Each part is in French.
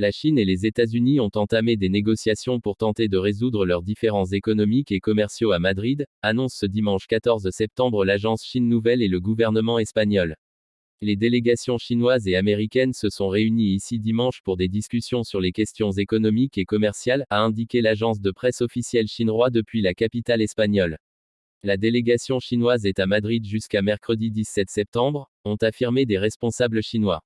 La Chine et les États-Unis ont entamé des négociations pour tenter de résoudre leurs différends économiques et commerciaux à Madrid, annonce ce dimanche 14 septembre l'agence Chine Nouvelle et le gouvernement espagnol. Les délégations chinoises et américaines se sont réunies ici dimanche pour des discussions sur les questions économiques et commerciales, a indiqué l'agence de presse officielle chinoise depuis la capitale espagnole. La délégation chinoise est à Madrid jusqu'à mercredi 17 septembre, ont affirmé des responsables chinois.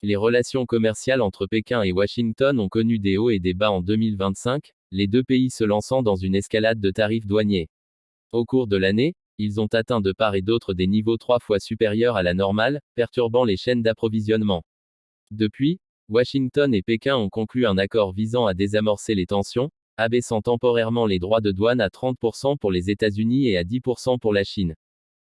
Les relations commerciales entre Pékin et Washington ont connu des hauts et des bas en 2025, les deux pays se lançant dans une escalade de tarifs douaniers. Au cours de l'année, ils ont atteint de part et d'autre des niveaux 3 fois supérieurs à la normale, perturbant les chaînes d'approvisionnement. Depuis, Washington et Pékin ont conclu un accord visant à désamorcer les tensions, abaissant temporairement les droits de douane à 30% pour les États-Unis et à 10% pour la Chine.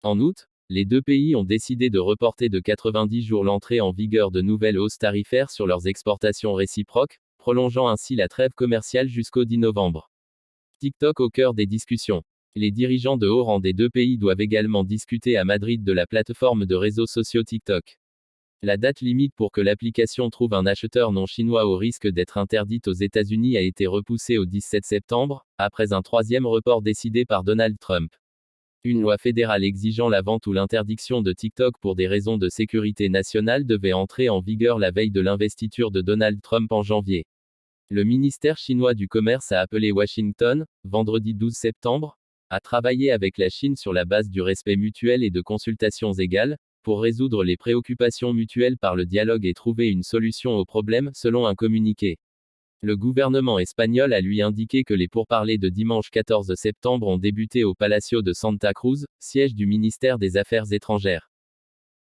En août, les deux pays ont décidé de reporter de 90 jours l'entrée en vigueur de nouvelles hausses tarifaires sur leurs exportations réciproques, prolongeant ainsi la trêve commerciale jusqu'au 10 novembre. TikTok au cœur des discussions. Les dirigeants de haut rang des deux pays doivent également discuter à Madrid de la plateforme de réseaux sociaux TikTok. La date limite pour que l'application trouve un acheteur non chinois au risque d'être interdite aux États-Unis a été repoussée au 17 septembre, après un troisième report décidé par Donald Trump. Une loi fédérale exigeant la vente ou l'interdiction de TikTok pour des raisons de sécurité nationale devait entrer en vigueur la veille de l'investiture de Donald Trump en janvier. Le ministère chinois du Commerce a appelé Washington, vendredi 12 septembre, à travailler avec la Chine sur la base du respect mutuel et de consultations égales, pour résoudre les préoccupations mutuelles par le dialogue et trouver une solution aux problèmes, selon un communiqué. Le gouvernement espagnol a lui indiqué que les pourparlers de dimanche 14 septembre ont débuté au Palacio de Santa Cruz, siège du ministère des Affaires étrangères.